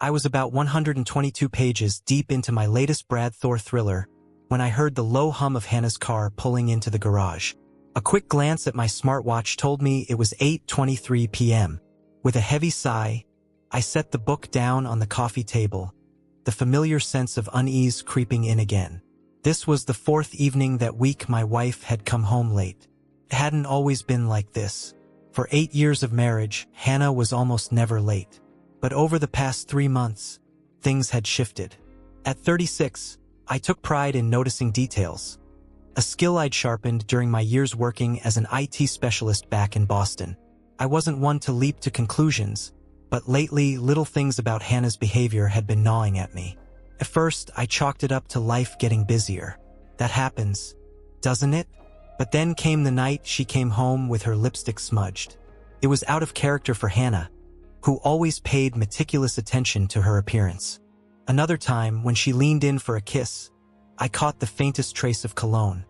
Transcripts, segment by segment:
I was about 122 pages deep into my latest Brad Thor thriller when I heard the low hum of Hannah's car pulling into the garage. A quick glance at my smartwatch told me it was 8:23 p.m. With a heavy sigh, I set the book down on the coffee table, the familiar sense of unease creeping in again. This was the fourth evening that week my wife had come home late. It hadn't always been like this. For 8 years of marriage, Hannah was almost never late. But over the past 3 months, things had shifted. At 36, I took pride in noticing details, a skill I'd sharpened during my years working as an IT specialist back in Boston. I wasn't one to leap to conclusions, but lately little things about Hannah's behavior had been gnawing at me. At first, I chalked it up to life getting busier. That happens, doesn't it? But then came the night she came home with her lipstick smudged. It was out of character for Hannah, who always paid meticulous attention to her appearance. Another time, when she leaned in for a kiss, I caught the faintest trace of cologne.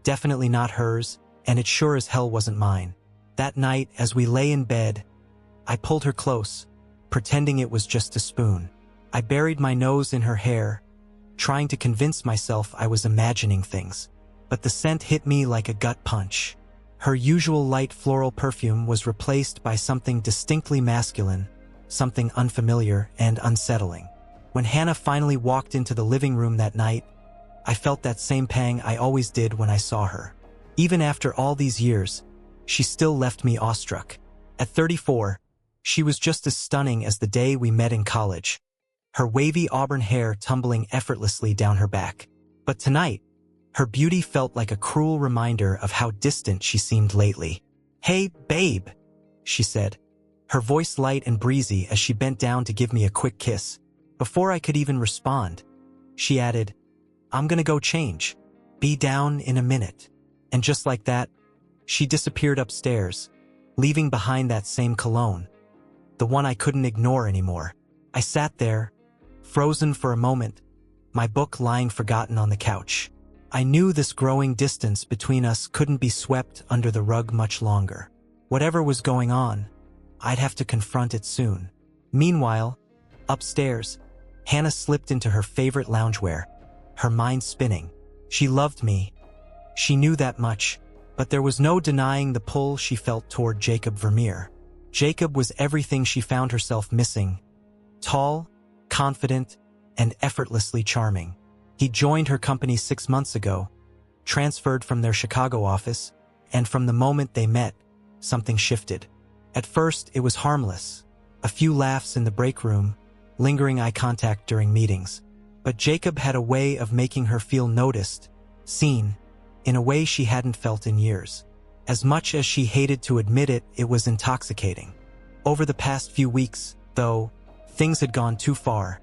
Definitely not hers, and it sure as hell wasn't mine. That night, as we lay in bed, I pulled her close, pretending it was just a spoon. I buried my nose in her hair, trying to convince myself I was imagining things. But the scent hit me like a gut punch. Her usual light floral perfume was replaced by something distinctly masculine, something unfamiliar and unsettling. When Hannah finally walked into the living room that night, I felt that same pang I always did when I saw her. Even after all these years, she still left me awestruck. At 34, she was just as stunning as the day we met in college, her wavy auburn hair tumbling effortlessly down her back. But tonight, her beauty felt like a cruel reminder of how distant she seemed lately. "Hey, babe," she said, her voice light and breezy as she bent down to give me a quick kiss. Before I could even respond, she added, "I'm gonna go change. Be down in a minute." And just like that, she disappeared upstairs, leaving behind that same cologne, the one I couldn't ignore anymore. I sat there, frozen for a moment, my book lying forgotten on the couch. I knew this growing distance between us couldn't be swept under the rug much longer. Whatever was going on, I'd have to confront it soon. Meanwhile, upstairs, Hannah slipped into her favorite loungewear, her mind spinning. She loved me. She knew that much, but there was no denying the pull she felt toward Jacob Vermeer. Jacob was everything she found herself missing. Tall, confident, and effortlessly charming. He joined her company 6 months ago, transferred from their Chicago office, and from the moment they met, something shifted. At first, it was harmless, a few laughs in the break room, lingering eye contact during meetings. But Jacob had a way of making her feel noticed, seen, in a way she hadn't felt in years. As much as she hated to admit it, it was intoxicating. Over the past few weeks, though, things had gone too far.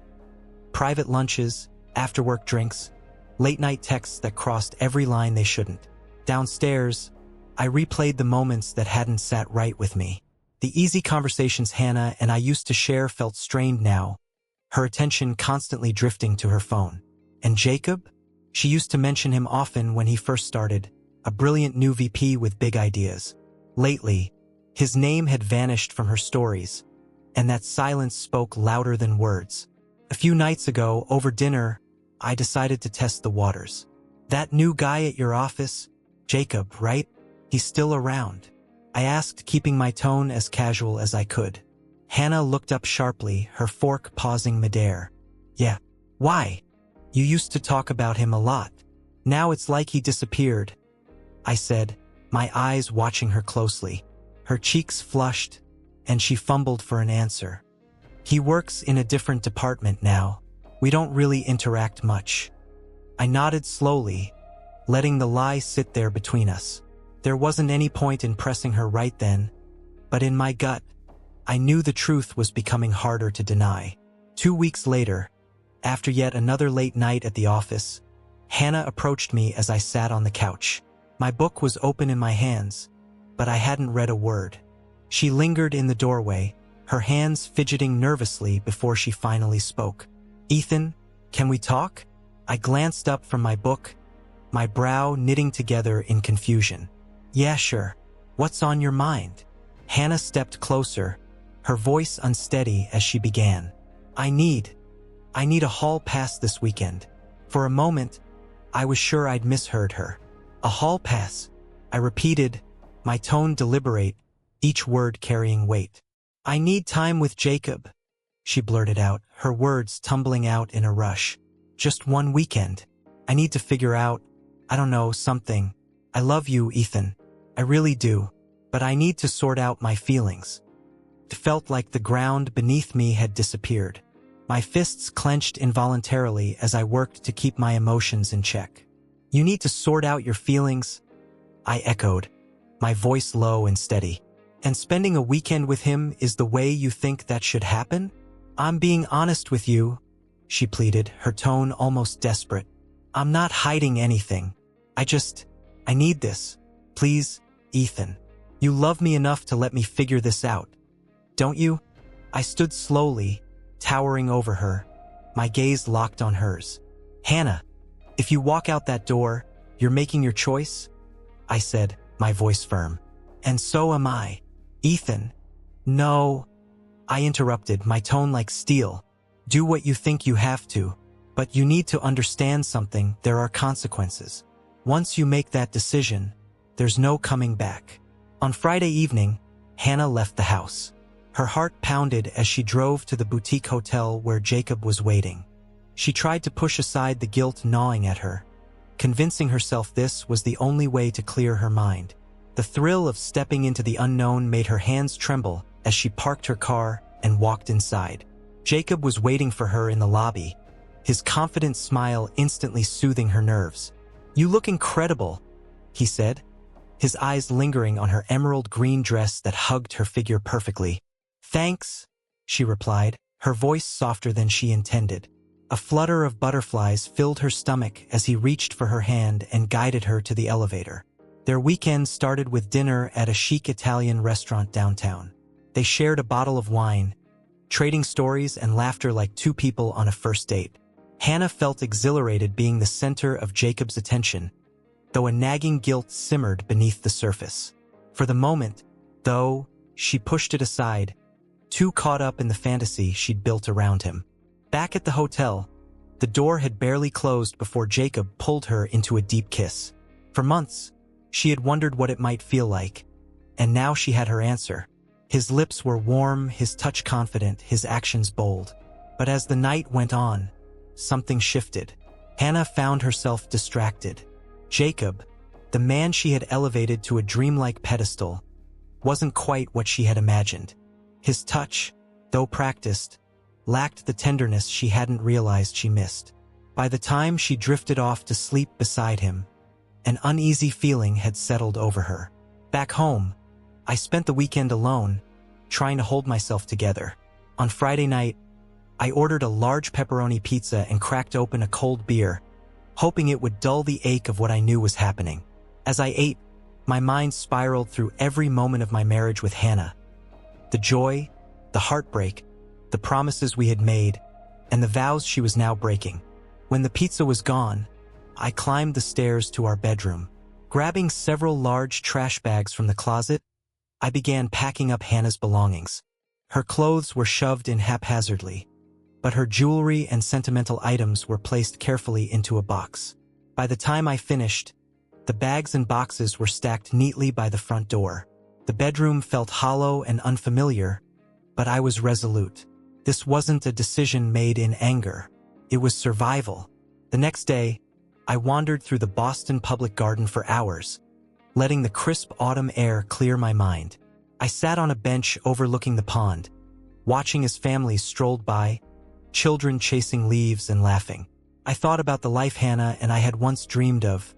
Private lunches, after-work drinks, late-night texts that crossed every line they shouldn't. Downstairs, I replayed the moments that hadn't sat right with me. The easy conversations Hannah and I used to share felt strained now, her attention constantly drifting to her phone. And Jacob? She used to mention him often when he first started, a brilliant new VP with big ideas. Lately, his name had vanished from her stories, and that silence spoke louder than words. A few nights ago, over dinner, I decided to test the waters. "That new guy at your office, Jacob, right? He's still around?" I asked, keeping my tone as casual as I could. Hannah looked up sharply, her fork pausing midair. "Yeah. Why? You used to talk about him a lot. Now it's like he disappeared," I said, my eyes watching her closely. Her cheeks flushed, and she fumbled for an answer. "He works in a different department now. We don't really interact much." I nodded slowly, letting the lie sit there between us. There wasn't any point in pressing her right then, but in my gut, I knew the truth was becoming harder to deny. 2 weeks later, after yet another late night at the office, Hannah approached me as I sat on the couch. My book was open in my hands, but I hadn't read a word. She lingered in the doorway, her hands fidgeting nervously before she finally spoke. "Ethan, can we talk?" I glanced up from my book, my brow knitting together in confusion. "Yeah, sure. What's on your mind?" Hannah stepped closer, her voice unsteady as she began. I need a hall pass this weekend. For a moment, I was sure I'd misheard her. A hall pass, I repeated, my tone deliberate, each word carrying weight. I need time with Jacob, she blurted out, her words tumbling out in a rush. Just one weekend. I need to figure out, I don't know, something. I love you, Ethan. I really do. But I need to sort out my feelings. It felt like the ground beneath me had disappeared. My fists clenched involuntarily as I worked to keep my emotions in check. You need to sort out your feelings, I echoed, my voice low and steady. And spending a weekend with him is the way you think that should happen? I'm being honest with you, she pleaded, her tone almost desperate. I'm not hiding anything. I need this. Please, Ethan. You love me enough to let me figure this out. Don't you? I stood slowly, towering over her, my gaze locked on hers. Hannah, if you walk out that door, you're making your choice? I said, my voice firm. And so am I. Ethan. No. I interrupted, my tone like steel. Do what you think you have to. But you need to understand something, there are consequences. Once you make that decision, there's no coming back. On Friday evening, Hannah left the house. Her heart pounded as she drove to the boutique hotel where Jacob was waiting. She tried to push aside the guilt gnawing at her, convincing herself this was the only way to clear her mind. The thrill of stepping into the unknown made her hands tremble as she parked her car and walked inside. Jacob was waiting for her in the lobby, his confident smile instantly soothing her nerves. You look incredible, he said, his eyes lingering on her emerald green dress that hugged her figure perfectly. Thanks, she replied, her voice softer than she intended. A flutter of butterflies filled her stomach as he reached for her hand and guided her to the elevator. Their weekend started with dinner at a chic Italian restaurant downtown. They shared a bottle of wine, trading stories and laughter like two people on a first date. Hannah felt exhilarated being the center of Jacob's attention, though a nagging guilt simmered beneath the surface. For the moment, though, she pushed it aside, too caught up in the fantasy she'd built around him. Back at the hotel, the door had barely closed before Jacob pulled her into a deep kiss. For months, she had wondered what it might feel like, and now she had her answer. His lips were warm, his touch confident, his actions bold. But as the night went on, something shifted. Hannah found herself distracted. Jacob, the man she had elevated to a dreamlike pedestal, wasn't quite what she had imagined. His touch, though practiced, lacked the tenderness she hadn't realized she missed. By the time she drifted off to sleep beside him, an uneasy feeling had settled over her. Back home, I spent the weekend alone, trying to hold myself together. On Friday night, I ordered a large pepperoni pizza and cracked open a cold beer, hoping it would dull the ache of what I knew was happening. As I ate, my mind spiraled through every moment of my marriage with Hannah. The joy, the heartbreak, the promises we had made, and the vows she was now breaking. When the pizza was gone, I climbed the stairs to our bedroom. Grabbing several large trash bags from the closet, I began packing up Hannah's belongings. Her clothes were shoved in haphazardly, but her jewelry and sentimental items were placed carefully into a box. By the time I finished, the bags and boxes were stacked neatly by the front door. The bedroom felt hollow and unfamiliar, but I was resolute. This wasn't a decision made in anger. It was survival. The next day, I wandered through the Boston Public Garden for hours, letting the crisp autumn air clear my mind. I sat on a bench overlooking the pond, watching as families strolled by, children chasing leaves and laughing. I thought about the life Hannah and I had once dreamed of,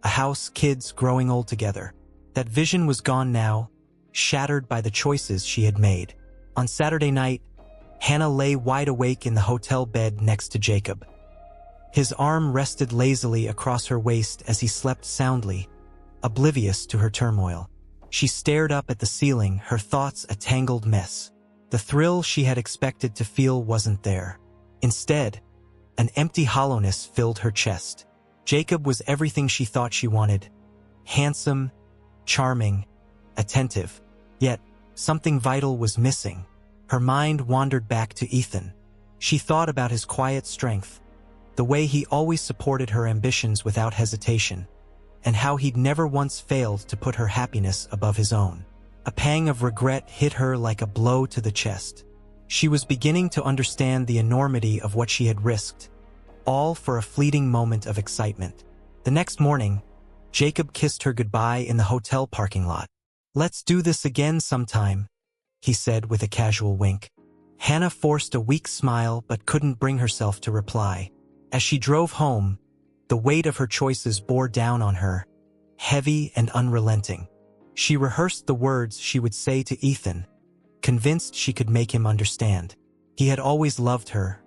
a house, kids growing old together. That vision was gone now, shattered by the choices she had made. On Saturday night, Hannah lay wide awake in the hotel bed next to Jacob. His arm rested lazily across her waist as he slept soundly, oblivious to her turmoil. She stared up at the ceiling, her thoughts a tangled mess. The thrill she had expected to feel wasn't there. Instead, an empty hollowness filled her chest. Jacob was everything she thought she wanted. Handsome, charming, attentive. Yet, something vital was missing. Her mind wandered back to Ethan. She thought about his quiet strength, the way he always supported her ambitions without hesitation, and how he'd never once failed to put her happiness above his own. A pang of regret hit her like a blow to the chest. She was beginning to understand the enormity of what she had risked, all for a fleeting moment of excitement. The next morning, Jacob kissed her goodbye in the hotel parking lot. "Let's do this again sometime," he said with a casual wink. Hannah forced a weak smile but couldn't bring herself to reply. As she drove home, the weight of her choices bore down on her, heavy and unrelenting. She rehearsed the words she would say to Ethan, convinced she could make him understand. He had always loved her.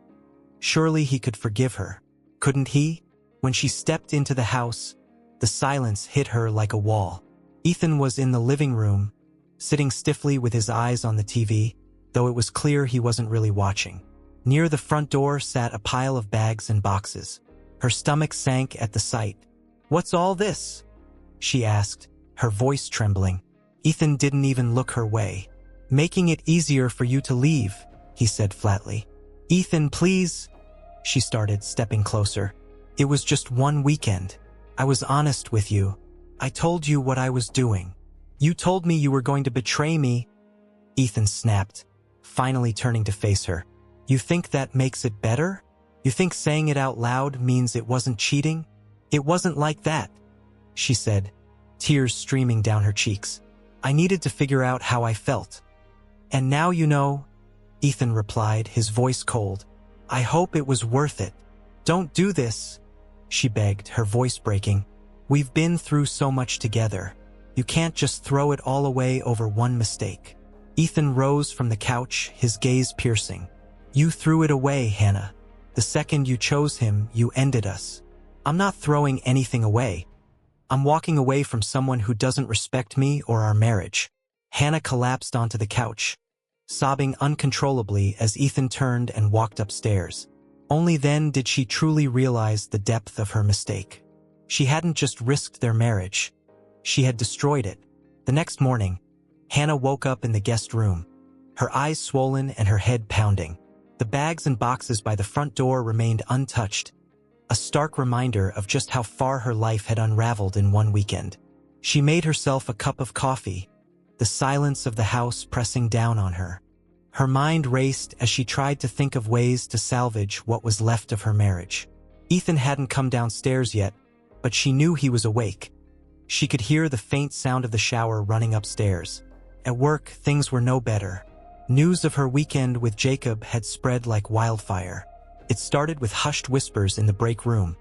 Surely he could forgive her. Couldn't he? When she stepped into the house, the silence hit her like a wall. Ethan was in the living room, sitting stiffly with his eyes on the TV, though it was clear he wasn't really watching. Near the front door sat a pile of bags and boxes. Her stomach sank at the sight. "What's all this?" she asked, her voice trembling. Ethan didn't even look her way. "Making it easier for you to leave," he said flatly. "Ethan, please," she started, stepping closer. "It was just one weekend. I was honest with you. I told you what I was doing. You told me you were going to betray me." Ethan snapped, finally turning to face her. "You think that makes it better? You think saying it out loud means it wasn't cheating? It wasn't like that," she said, tears streaming down her cheeks. "I needed to figure out how I felt. And now you know," Ethan replied, his voice cold. "I hope it was worth it. Don't do this," she begged, her voice breaking. "We've been through so much together. You can't just throw it all away over one mistake." Ethan rose from the couch, his gaze piercing. "You threw it away, Hannah. The second you chose him, you ended us. I'm not throwing anything away. I'm walking away from someone who doesn't respect me or our marriage." Hannah collapsed onto the couch, sobbing uncontrollably as Ethan turned and walked upstairs. Only then did she truly realize the depth of her mistake. She hadn't just risked their marriage. She had destroyed it. The next morning, Hannah woke up in the guest room, her eyes swollen and her head pounding. The bags and boxes by the front door remained untouched, a stark reminder of just how far her life had unraveled in one weekend. She made herself a cup of coffee, the silence of the house pressing down on her. Her mind raced as she tried to think of ways to salvage what was left of her marriage. Ethan hadn't come downstairs yet, but she knew he was awake. She could hear the faint sound of the shower running upstairs. At work, things were no better. News of her weekend with Jacob had spread like wildfire. It started with hushed whispers in the break room,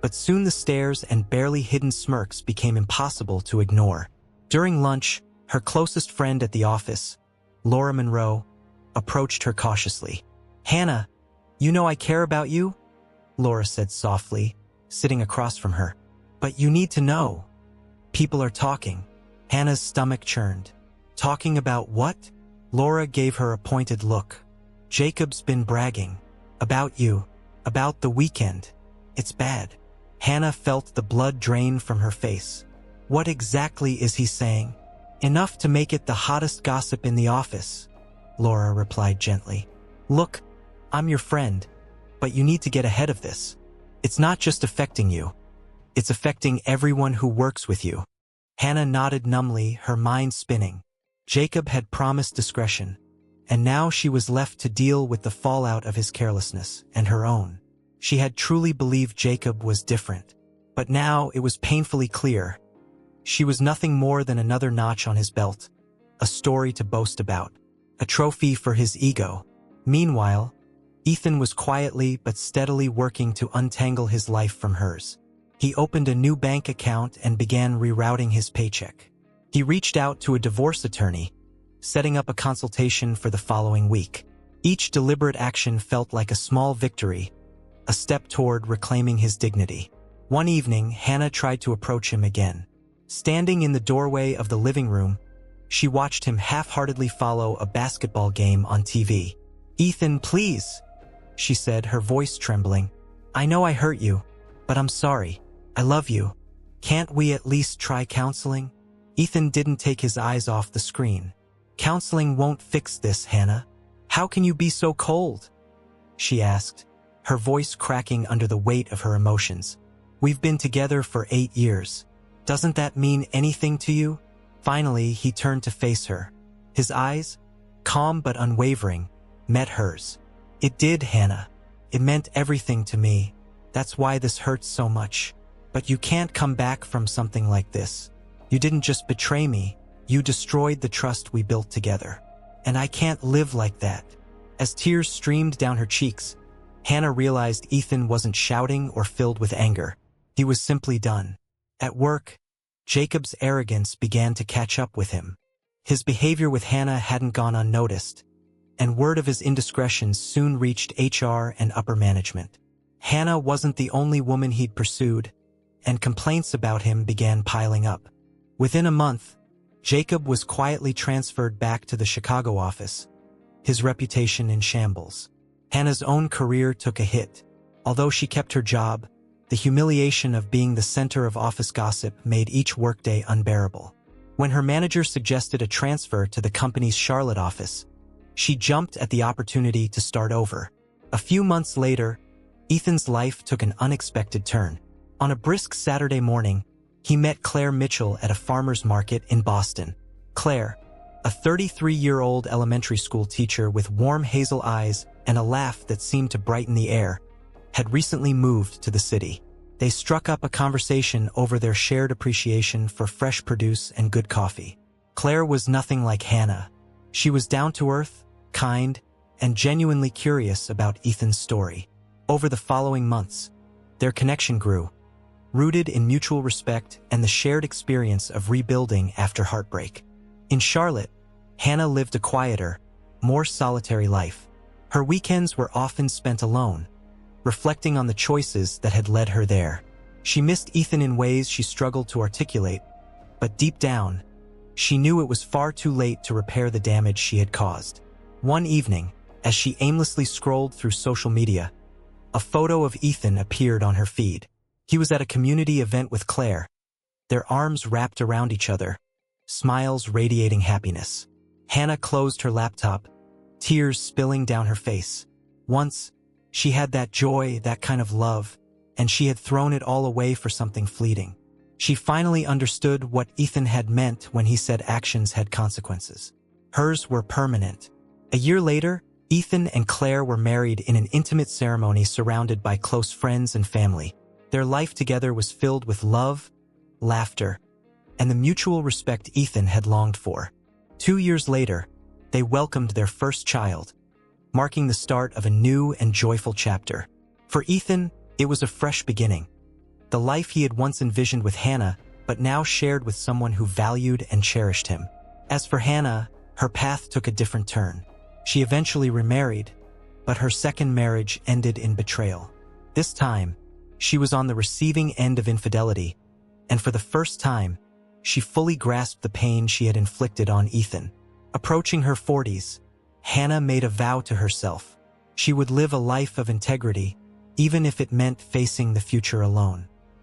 but soon the stares and barely hidden smirks became impossible to ignore. During lunch, her closest friend at the office, Laura Monroe, approached her cautiously. "Hannah, you know I care about you," Laura said softly, sitting across from her. "But you need to know. People are talking." Hannah's stomach churned. "Talking about what?" Laura gave her a pointed look. "Jacob's been bragging. About you. About the weekend. It's bad." Hannah felt the blood drain from her face. "What exactly is he saying?" "Enough to make it the hottest gossip in the office," Laura replied gently. "Look, I'm your friend, but you need to get ahead of this. It's not just affecting you. It's affecting everyone who works with you." Hannah nodded numbly, her mind spinning. Jacob had promised discretion, and now she was left to deal with the fallout of his carelessness and her own. She had truly believed Jacob was different, but now it was painfully clear. She was nothing more than another notch on his belt, a story to boast about, a trophy for his ego. Meanwhile, Ethan was quietly but steadily working to untangle his life from hers. He opened a new bank account and began rerouting his paycheck. He reached out to a divorce attorney, setting up a consultation for the following week. Each deliberate action felt like a small victory, a step toward reclaiming his dignity. One evening, Hannah tried to approach him again. Standing in the doorway of the living room, she watched him half-heartedly follow a basketball game on TV. "Ethan, please," she said, her voice trembling. "I know I hurt you, but I'm sorry. I love you. Can't we at least try counseling?" Ethan didn't take his eyes off the screen. "Counseling won't fix this, Hannah. How can you be so cold?" she asked, her voice cracking under the weight of her emotions. "We've been together for 8 years. Doesn't that mean anything to you?" Finally, he turned to face her. His eyes, calm but unwavering, met hers. "It did, Hannah. It meant everything to me. That's why this hurts so much. But you can't come back from something like this. You didn't just betray me, you destroyed the trust we built together. And I can't live like that." As tears streamed down her cheeks, Hannah realized Ethan wasn't shouting or filled with anger. He was simply done. At work, Jacob's arrogance began to catch up with him. His behavior with Hannah hadn't gone unnoticed, and word of his indiscretions soon reached HR and upper management. Hannah wasn't the only woman he'd pursued, and complaints about him began piling up. Within a month, Jacob was quietly transferred back to the Chicago office, his reputation in shambles. Hannah's own career took a hit. Although she kept her job, the humiliation of being the center of office gossip made each workday unbearable. When her manager suggested a transfer to the company's Charlotte office, she jumped at the opportunity to start over. A few months later, Ethan's life took an unexpected turn. On a brisk Saturday morning, he met Claire Mitchell at a farmer's market in Boston. Claire, a 33-year-old elementary school teacher with warm hazel eyes and a laugh that seemed to brighten the air, had recently moved to the city. They struck up a conversation over their shared appreciation for fresh produce and good coffee. Claire was nothing like Hannah. She was down-to-earth, kind, and genuinely curious about Ethan's story. Over the following months, their connection grew, rooted in mutual respect and the shared experience of rebuilding after heartbreak. In Charlotte, Hannah lived a quieter, more solitary life. Her weekends were often spent alone, reflecting on the choices that had led her there. She missed Ethan in ways she struggled to articulate, but deep down, she knew it was far too late to repair the damage she had caused. One evening, as she aimlessly scrolled through social media, a photo of Ethan appeared on her feed. He was at a community event with Claire, their arms wrapped around each other, smiles radiating happiness. Hannah closed her laptop, tears spilling down her face. Once, she had that joy, that kind of love, and she had thrown it all away for something fleeting. She finally understood what Ethan had meant when he said actions had consequences. Hers were permanent. A year later, Ethan and Claire were married in an intimate ceremony surrounded by close friends and family. Their life together was filled with love, laughter, and the mutual respect Ethan had longed for. 2 years later, they welcomed their first child, marking the start of a new and joyful chapter. For Ethan, it was a fresh beginning. The life he had once envisioned with Hannah, but now shared with someone who valued and cherished him. As for Hannah, her path took a different turn. She eventually remarried, but her second marriage ended in betrayal. This time, she was on the receiving end of infidelity, and for the first time, she fully grasped the pain she had inflicted on Ethan. Approaching her 40s, Hannah made a vow to herself. She would live a life of integrity, even if it meant facing the future alone.